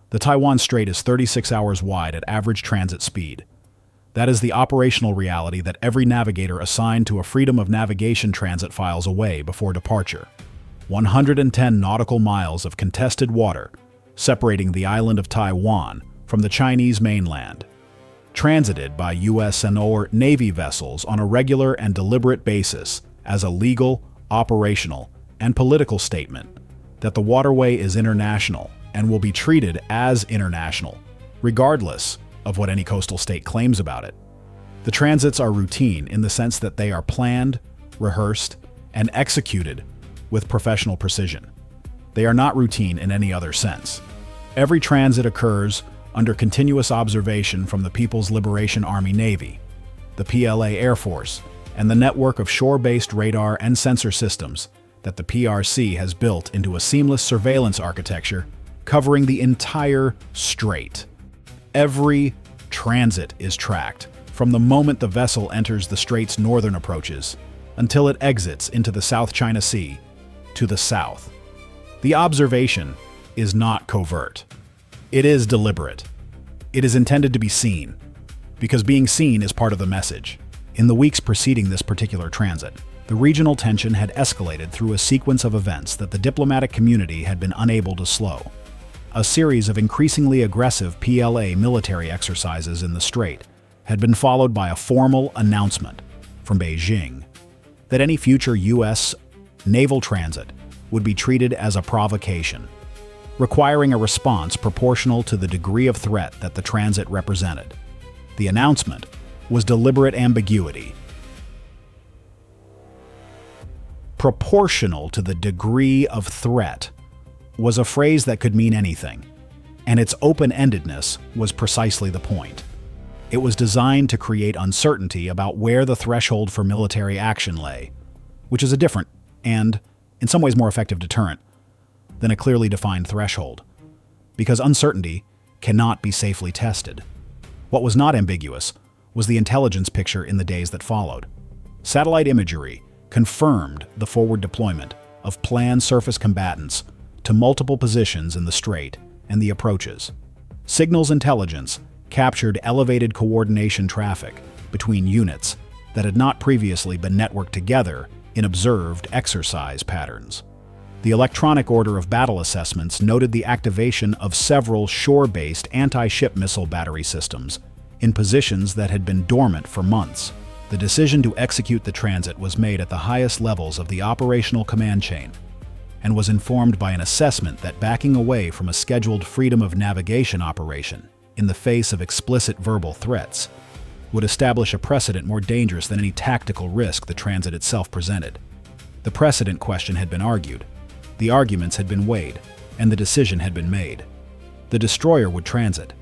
The Taiwan Strait is 36 hours wide at average transit speed. That is the operational reality that every navigator assigned to a freedom of navigation transit files away before departure. 110 nautical miles of contested water separating the island of Taiwan from the Chinese mainland, transited by U.S. and/or Navy vessels on a regular and deliberate basis as a legal, operational, and political statement that the waterway is international and will be treated as international, regardless of what any coastal state claims about it. The transits are routine in the sense that they are planned, rehearsed, and executed with professional precision. They are not routine in any other sense. Every transit occurs under continuous observation from the People's Liberation Army Navy, the PLA Air Force, and the network of shore-based radar and sensor systems that the PRC has built into a seamless surveillance architecture covering the entire strait. Every transit is tracked from the moment the vessel enters the strait's northern approaches until it exits into the South China Sea to the south. The observation is not covert. It is deliberate. It is intended to be seen, because being seen is part of the message. In the weeks preceding this particular transit, the regional tension had escalated through a sequence of events that the diplomatic community had been unable to slow. A series of increasingly aggressive PLA military exercises in the strait had been followed by a formal announcement from Beijing that any future U.S. naval transit would be treated as a provocation, requiring a response proportional to the degree of threat that the transit represented. The announcement was deliberate ambiguity. Proportional to the degree of threat was a phrase that could mean anything, and its open-endedness was precisely the point. It was designed to create uncertainty about where the threshold for military action lay, which is a different and, in some ways, more effective deterrent than a clearly defined threshold, because uncertainty cannot be safely tested. What was not ambiguous was the intelligence picture in the days that followed. Satellite imagery confirmed the forward deployment of planned surface combatants to multiple positions in the strait and the approaches. Signals intelligence captured elevated coordination traffic between units that had not previously been networked together in observed exercise patterns. The electronic order of battle assessments noted the activation of several shore-based anti-ship missile battery systems in positions that had been dormant for months. The decision to execute the transit was made at the highest levels of the operational command chain and was informed by an assessment that backing away from a scheduled freedom of navigation operation in the face of explicit verbal threats would establish a precedent more dangerous than any tactical risk the transit itself presented. The precedent question had been argued, the arguments had been weighed, and the decision had been made. The destroyer would transit.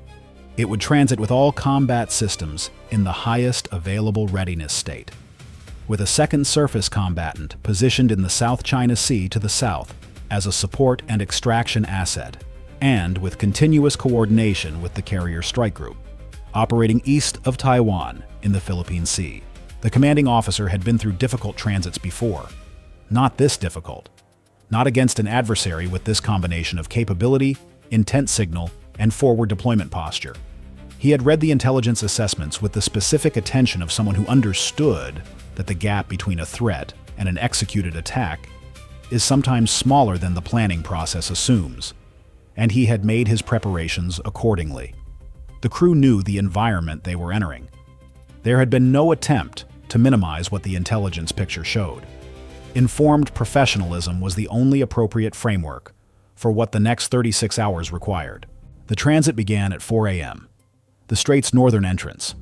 It would transit with all combat systems in the highest available readiness state, with a second surface combatant positioned in the South China Sea to the south as a support and extraction asset, and with continuous coordination with the carrier strike group, operating east of Taiwan in the Philippine Sea. The commanding officer had been through difficult transits before. Not this difficult. Not against an adversary with this combination of capability, intent signal, and forward deployment posture. He had read the intelligence assessments with the specific attention of someone who understood that the gap between a threat and an executed attack is sometimes smaller than the planning process assumes, and he had made his preparations accordingly. The crew knew the environment they were entering. There had been no attempt to minimize what the intelligence picture showed. Informed professionalism was the only appropriate framework for what the next 36 hours required. The transit began at 4 a.m., the strait's northern entrance.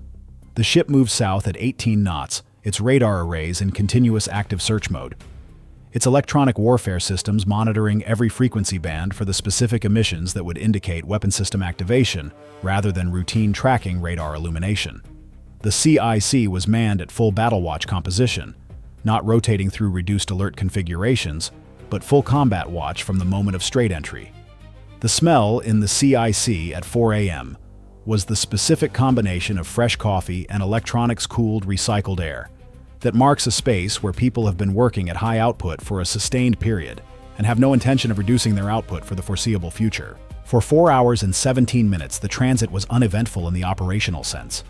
The ship moved south at 18 knots, its radar arrays in continuous active search mode, its electronic warfare systems monitoring every frequency band for the specific emissions that would indicate weapon system activation rather than routine tracking radar illumination. The CIC was manned at full battle watch composition, not rotating through reduced alert configurations, but full combat watch from the moment of strait entry. The smell in the CIC at 4 a.m. was the specific combination of fresh coffee and electronics-cooled recycled air that marks a space where people have been working at high output for a sustained period and have no intention of reducing their output for the foreseeable future. For 4 hours and 17 minutes, the transit was uneventful in the operational sense.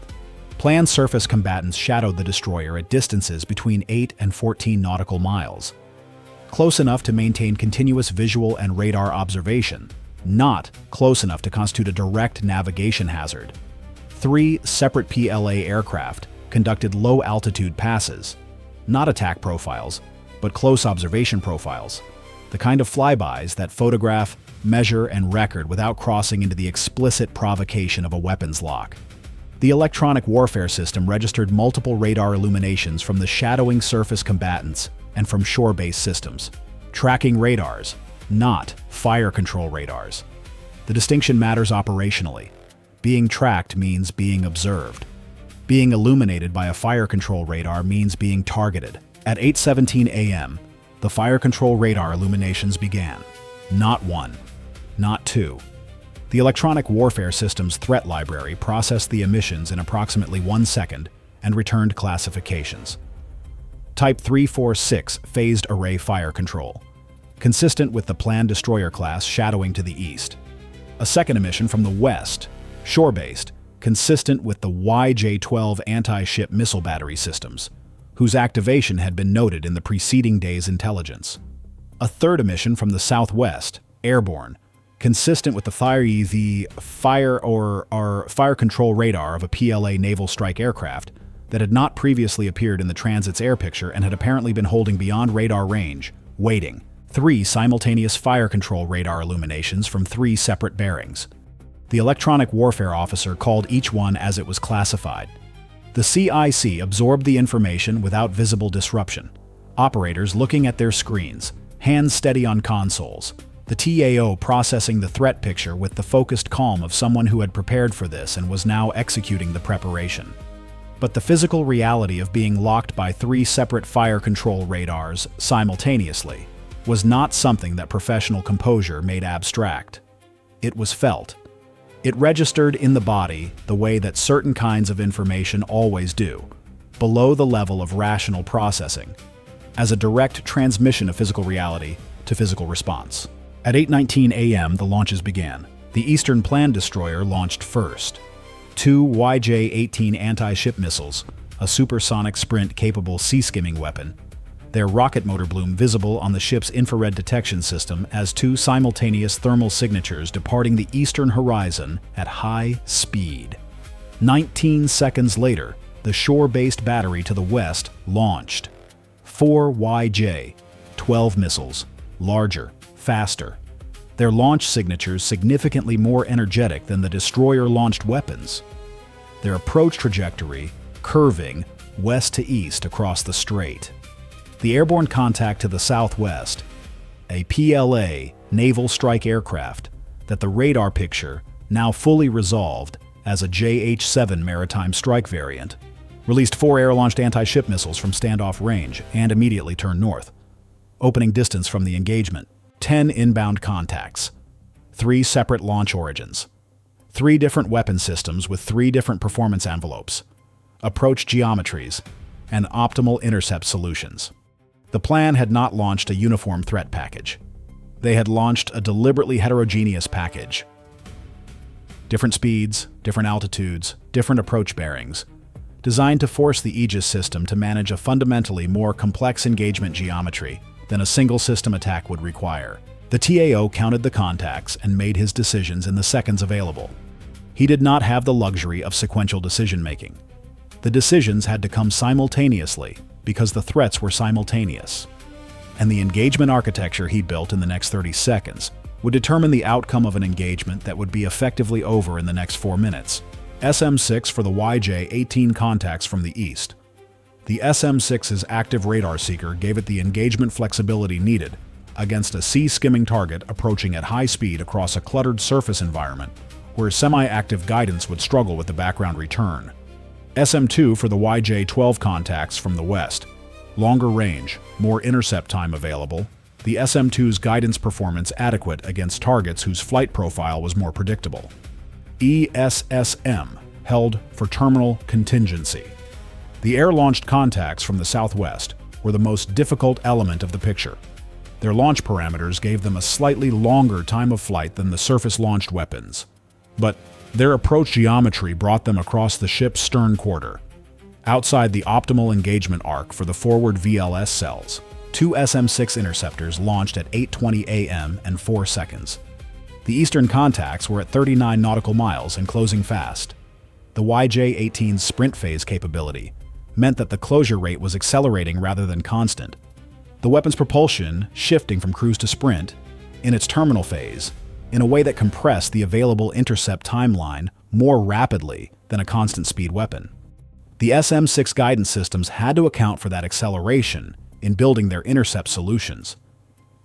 Planned surface combatants shadowed the destroyer at distances between 8 and 14 nautical miles, close enough to maintain continuous visual and radar observation, not close enough to constitute a direct navigation hazard. 3 separate PLA aircraft conducted low-altitude passes, not attack profiles, but close observation profiles, the kind of flybys that photograph, measure, and record without crossing into the explicit provocation of a weapons lock. The electronic warfare system registered multiple radar illuminations from the shadowing surface combatants and from shore-based systems. Tracking radars, not fire control radars. The distinction matters operationally. Being tracked means being observed. Being illuminated by a fire control radar means being targeted. At 8:17 a.m., the fire control radar illuminations began. Not 1, not 2. The electronic warfare system's threat library processed the emissions in approximately 1 second and returned classifications. Type 346 phased array fire control, consistent with the planned destroyer class shadowing to the east. A second emission from the west, shore-based, consistent with the YJ-12 anti-ship missile battery systems, whose activation had been noted in the preceding day's intelligence. A third emission from the southwest, airborne, consistent with the fire control radar of a PLA naval strike aircraft that had not previously appeared in the transit's air picture and had apparently been holding beyond radar range, waiting. 3 simultaneous fire control radar illuminations from 3 separate bearings. The electronic warfare officer called each one as it was classified. The CIC absorbed the information without visible disruption. Operators looking at their screens, hands steady on consoles. The TAO processing the threat picture with the focused calm of someone who had prepared for this and was now executing the preparation. But the physical reality of being locked by 3 separate fire control radars simultaneously was not something that professional composure made abstract. It was felt. It registered in the body the way that certain kinds of information always do, below the level of rational processing, as a direct transmission of physical reality to physical response. At 8:19 a.m., the launches began. The Eastern Planned Destroyer launched first. 2 YJ-18 anti-ship missiles, a supersonic sprint-capable sea-skimming weapon, their rocket motor bloom visible on the ship's infrared detection system as 2 simultaneous thermal signatures departing the eastern horizon at high speed. 19 seconds later, the shore-based battery to the west launched. 4 YJ-12 missiles, larger, faster. Their launch signatures significantly more energetic than the destroyer-launched weapons. Their approach trajectory curving west to east across the strait. The airborne contact to the southwest, a PLA naval strike aircraft that the radar picture now fully resolved as a JH-7 maritime strike variant, released 4 air-launched anti-ship missiles from standoff range and immediately turned north, opening distance from the engagement. 10 inbound contacts, 3 separate launch origins, 3 different weapon systems with 3 different performance envelopes, approach geometries, and optimal intercept solutions. The plan had not launched a uniform threat package. They had launched a deliberately heterogeneous package. Different speeds, different altitudes, different approach bearings, designed to force the Aegis system to manage a fundamentally more complex engagement geometry than a single system attack would require. The TAO counted the contacts and made his decisions in the seconds available. He did not have the luxury of sequential decision-making. The decisions had to come simultaneously because the threats were simultaneous. And the engagement architecture he built in the next 30 seconds would determine the outcome of an engagement that would be effectively over in the next 4 minutes. SM-6 for the YJ-18 contacts from the east. The SM-6's active radar seeker gave it the engagement flexibility needed against a sea-skimming target approaching at high speed across a cluttered surface environment where semi-active guidance would struggle with the background return. SM-2 for the YJ-12 contacts from the west. Longer range, more intercept time available, the SM-2's guidance performance adequate against targets whose flight profile was more predictable. ESSM, held for terminal contingency. The air-launched contacts from the southwest were the most difficult element of the picture. Their launch parameters gave them a slightly longer time of flight than the surface-launched weapons, but their approach geometry brought them across the ship's stern quarter, outside the optimal engagement arc for the forward VLS cells. Two SM-6 interceptors launched at 8:20 a.m. and 4 seconds. The eastern contacts were at 39 nautical miles and closing fast. The YJ-18's sprint phase capability meant that the closure rate was accelerating rather than constant, the weapon's propulsion shifting from cruise to sprint in its terminal phase in a way that compressed the available intercept timeline more rapidly than a constant speed weapon. The SM-6 guidance systems had to account for that acceleration in building their intercept solutions,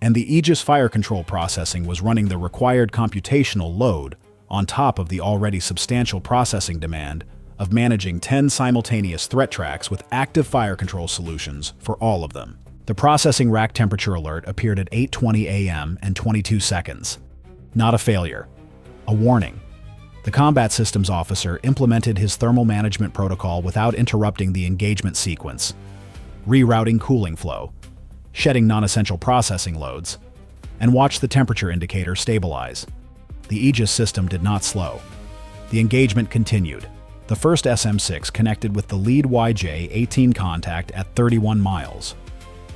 and the Aegis fire control processing was running the required computational load on top of the already substantial processing demand of managing 10 simultaneous threat tracks with active fire control solutions for all of them. The processing rack temperature alert appeared at 8:20 a.m. and 22 seconds. Not a failure, a warning. The combat systems officer implemented his thermal management protocol without interrupting the engagement sequence, rerouting cooling flow, shedding non-essential processing loads, and watched the temperature indicator stabilize. The Aegis system did not slow. The engagement continued. The first SM-6 connected with the lead YJ-18 contact at 31 miles.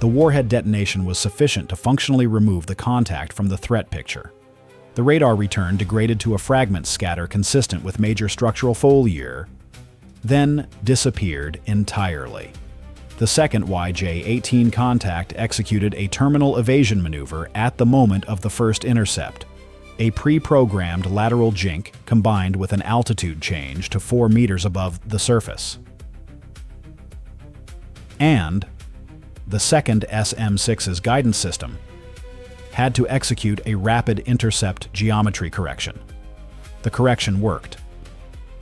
The warhead detonation was sufficient to functionally remove the contact from the threat picture. The radar return degraded to a fragment scatter consistent with major structural failure, then disappeared entirely. The second YJ-18 contact executed a terminal evasion maneuver at the moment of the first intercept, a pre-programmed lateral jink combined with an altitude change to 4 meters above the surface. And the second SM-6's guidance system had to execute a rapid intercept geometry correction. The correction worked.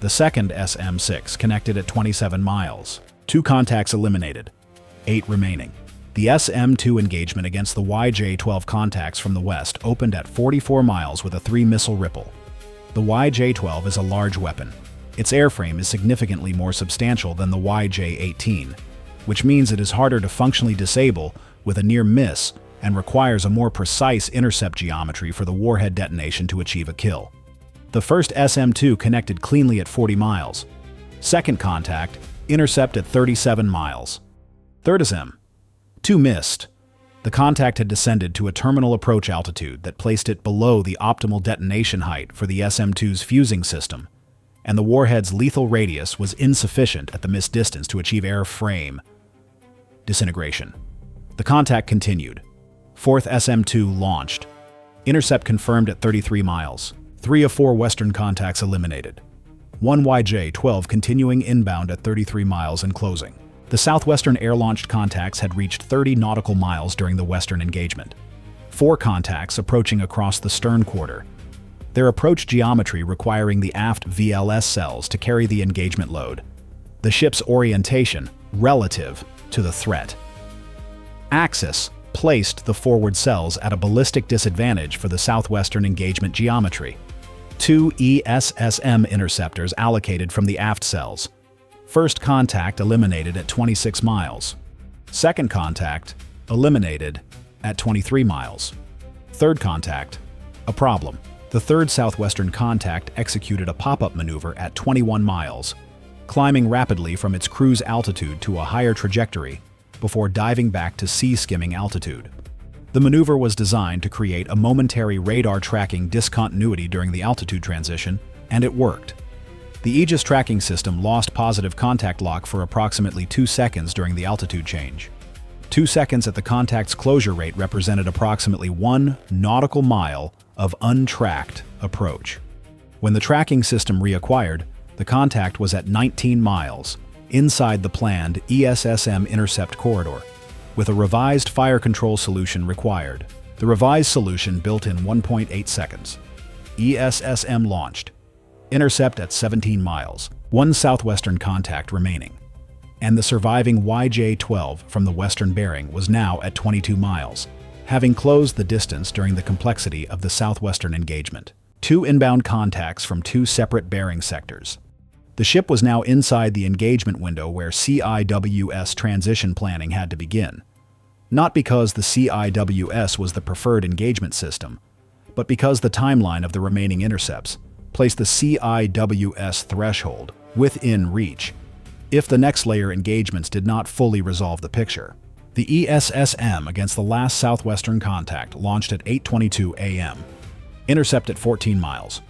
The second SM-6 connected at 27 miles. 2 contacts eliminated, 8 remaining. The SM-2 engagement against the YJ-12 contacts from the west opened at 44 miles with a 3-missile ripple. The YJ-12 is a large weapon. Its airframe is significantly more substantial than the YJ-18, which means it is harder to functionally disable with a near miss and requires a more precise intercept geometry for the warhead detonation to achieve a kill. The first SM-2 connected cleanly at 40 miles. Second contact, intercept at 37 miles. Third SM-2 missed. The contact had descended to a terminal approach altitude that placed it below the optimal detonation height for the SM-2's fusing system, and the warhead's lethal radius was insufficient at the missed distance to achieve airframe disintegration. The contact continued. Fourth SM-2 launched. Intercept confirmed at 33 miles. 3 of 4 western contacts eliminated. 1 YJ-12 continuing inbound at 33 miles and closing. The southwestern air-launched contacts had reached 30 nautical miles during the western engagement. 4 contacts approaching across the stern quarter, their approach geometry requiring the aft VLS cells to carry the engagement load, the ship's orientation relative to the threat. Axis placed the forward cells at a ballistic disadvantage for the southwestern engagement geometry. 2 ESSM interceptors allocated from the aft cells. First contact eliminated at 26 miles. Second contact eliminated at 23 miles. Third contact, a problem. The third southwestern contact executed a pop-up maneuver at 21 miles, climbing rapidly from its cruise altitude to a higher trajectory before diving back to sea-skimming altitude. The maneuver was designed to create a momentary radar tracking discontinuity during the altitude transition, and it worked. The Aegis tracking system lost positive contact lock for approximately 2 seconds during the altitude change. 2 seconds at the contact's closure rate represented approximately 1 nautical mile of untracked approach. When the tracking system reacquired, the contact was at 19 miles, inside the planned ESSM intercept corridor, with a revised fire control solution required. The revised solution built in 1.8 seconds. ESSM launched. Intercept at 17 miles, 1 southwestern contact remaining, and the surviving YJ-12 from the western bearing was now at 22 miles, having closed the distance during the complexity of the southwestern engagement. 2 inbound contacts from 2 separate bearing sectors. The ship was now inside the engagement window where CIWS transition planning had to begin. Not because the CIWS was the preferred engagement system, but because the timeline of the remaining intercepts placed the CIWS threshold within reach if the next layer engagements did not fully resolve the picture. The ESSM against the last southwestern contact launched at 8:22 a.m. Intercept at 14 miles.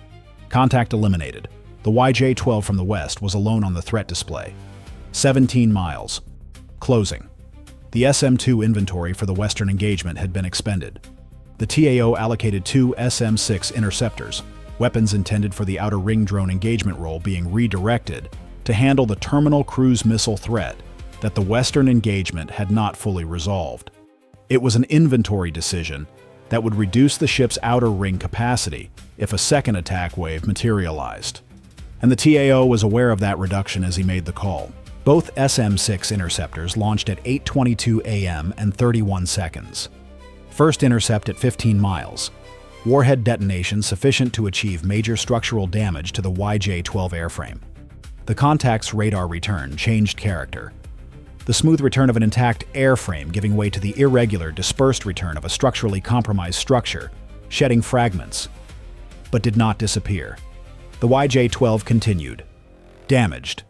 Contact eliminated. The YJ-12 from the west was alone on the threat display. 17 miles. Closing. The SM-2 inventory for the western engagement had been expended. The TAO allocated 2 SM-6 interceptors, weapons intended for the outer ring drone engagement role, being redirected to handle the terminal cruise missile threat that the western engagement had not fully resolved. It was an inventory decision that would reduce the ship's outer ring capacity if a second attack wave materialized. And the TAO was aware of that reduction as he made the call. Both SM-6 interceptors launched at 8:22 a.m. and 31 seconds. First intercept at 15 miles. Warhead detonation sufficient to achieve major structural damage to the YJ-12 airframe. The contact's radar return changed character. The smooth return of an intact airframe giving way to the irregular, dispersed return of a structurally compromised structure, shedding fragments, but did not disappear. The YJ-12 continued. Damaged.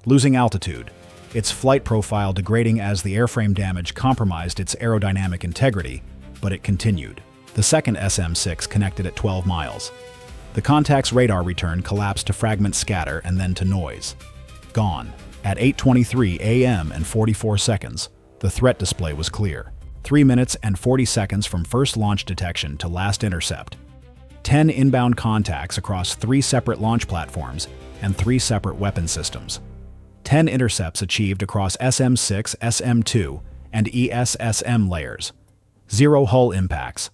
Losing altitude, its flight profile degrading as the airframe damage compromised its aerodynamic integrity, but it continued. The second SM-6 connected at 12 miles. The contact's radar return collapsed to fragment scatter and then to noise. Gone. At 8:23 a.m. and 44 seconds, the threat display was clear. 3 minutes and 40 seconds from first launch detection to last intercept. 10 inbound contacts across 3 separate launch platforms and 3 separate weapon systems. 10 intercepts achieved across SM-6, SM-2, and ESSM layers. 0 hull impacts.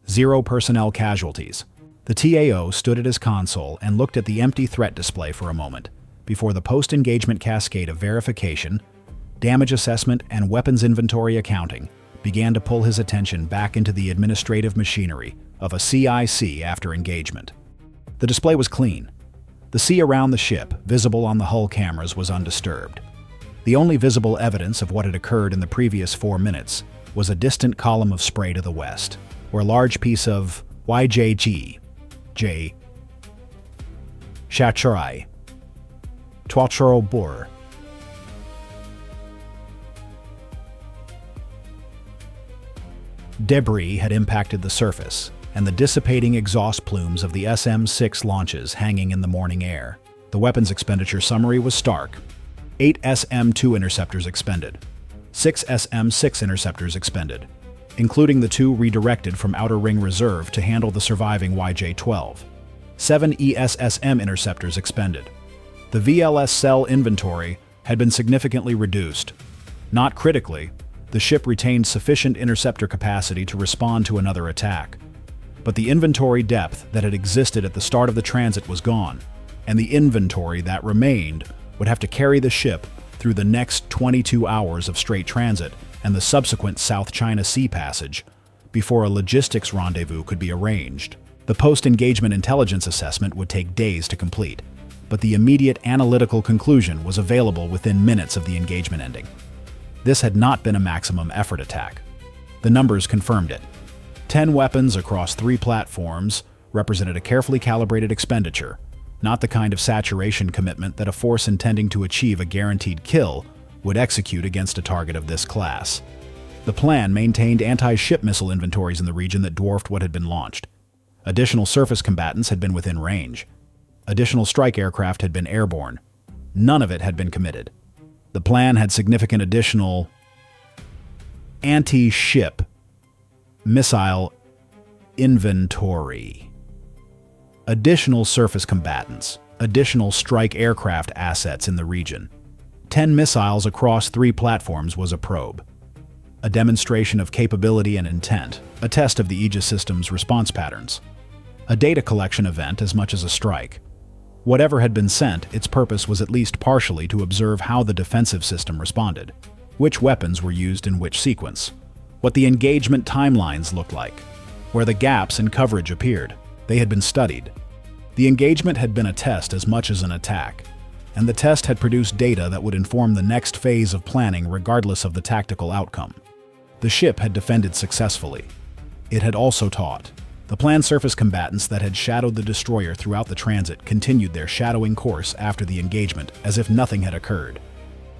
0 personnel casualties. The TAO stood at his console and looked at the empty threat display for a moment before the post-engagement cascade of verification, damage assessment, and weapons inventory accounting began to pull his attention back into the administrative machinery of a CIC after engagement. The display was clean. The sea around the ship, visible on the hull cameras, was undisturbed. The only visible evidence of what had occurred in the previous 4 minutes was a distant column of spray to the west, where a large piece of YJG, J. Shachurai, Twacharo Bor, debris had impacted the surface, and the dissipating exhaust plumes of the SM-6 launches hanging in the morning air. The weapons expenditure summary was stark. 8 SM-2 interceptors expended. 6 SM-6 interceptors expended, including the 2 redirected from Outer Ring Reserve to handle the surviving YJ-12. 7 ESSM interceptors expended. The VLS cell inventory had been significantly reduced. Not critically, the ship retained sufficient interceptor capacity to respond to another attack. But the inventory depth that had existed at the start of the transit was gone, and the inventory that remained would have to carry the ship through the next 22 hours of straight transit and the subsequent South China Sea passage before a logistics rendezvous could be arranged. The post-engagement intelligence assessment would take days to complete, but the immediate analytical conclusion was available within minutes of the engagement ending. This had not been a maximum effort attack. The numbers confirmed it. 10 weapons across 3 platforms represented a carefully calibrated expenditure, not the kind of saturation commitment that a force intending to achieve a guaranteed kill would execute against a target of this class. The plan maintained anti-ship missile inventories in the region that dwarfed what had been launched. Additional surface combatants had been within range. Additional strike aircraft had been airborne. None of it had been committed. The plan had significant additional anti-ship missile inventory. Additional surface combatants, additional strike aircraft assets in the region. 10 missiles across 3 platforms was a probe. A demonstration of capability and intent, a test of the Aegis system's response patterns. A data collection event as much as a strike. Whatever had been sent, its purpose was at least partially to observe how the defensive system responded, which weapons were used in which sequence, what the engagement timelines looked like, where the gaps in coverage appeared. They had been studied. The engagement had been a test as much as an attack, and the test had produced data that would inform the next phase of planning regardless of the tactical outcome. The ship had defended successfully. It had also taught. The planned surface combatants that had shadowed the destroyer throughout the transit continued their shadowing course after the engagement as if nothing had occurred.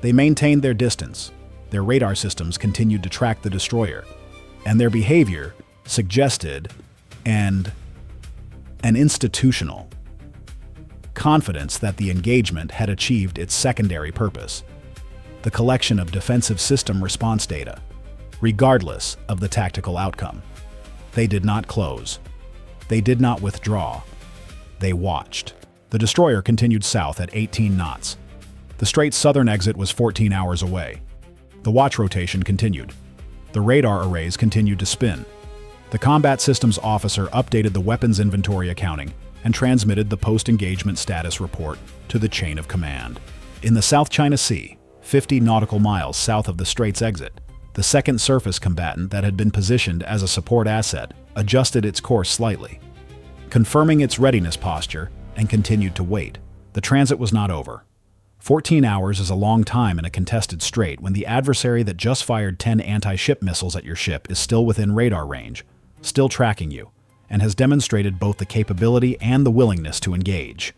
They maintained their distance, their radar systems continued to track the destroyer, and their behavior suggested an institutional confidence that the engagement had achieved its secondary purpose, the collection of defensive system response data, regardless of the tactical outcome. They did not close. They did not withdraw. They watched. The destroyer continued south at 18 knots. The strait's southern exit was 14 hours away. The watch rotation continued. The radar arrays continued to spin. The combat systems officer updated the weapons inventory accounting and transmitted the post-engagement status report to the chain of command. In the South China Sea, 50 nautical miles south of the strait's exit, the second surface combatant that had been positioned as a support asset adjusted its course slightly, confirming its readiness posture, and continued to wait. The transit was not over. 14 hours is a long time in a contested strait when the adversary that just fired 10 anti-ship missiles at your ship is still within radar range, still tracking you, and has demonstrated both the capability and the willingness to engage.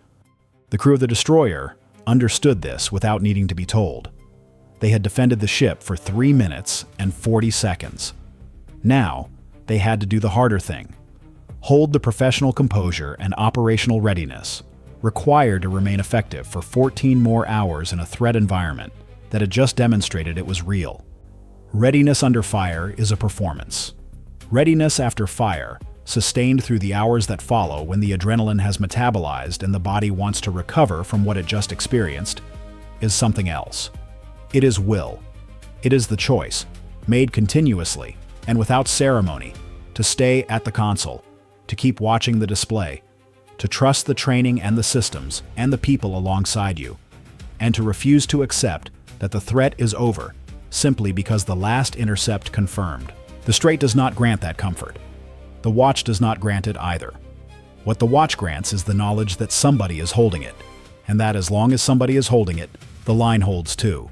The crew of the destroyer understood this without needing to be told. They had defended the ship for 3 minutes and 40 seconds. Now, they had to do the harder thing. Hold the professional composure and operational readiness required to remain effective for 14 more hours in a threat environment that had just demonstrated it was real. Readiness under fire is a performance. Readiness after fire, sustained through the hours that follow when the adrenaline has metabolized and the body wants to recover from what it just experienced, is something else. It is will. It is the choice, made continuously and without ceremony, to stay at the console, to keep watching the display, to trust the training and the systems and the people alongside you, and to refuse to accept that the threat is over simply because the last intercept confirmed. The Strait does not grant that comfort. The watch does not grant it either. What the watch grants is the knowledge that somebody is holding it, and that as long as somebody is holding it, the line holds too.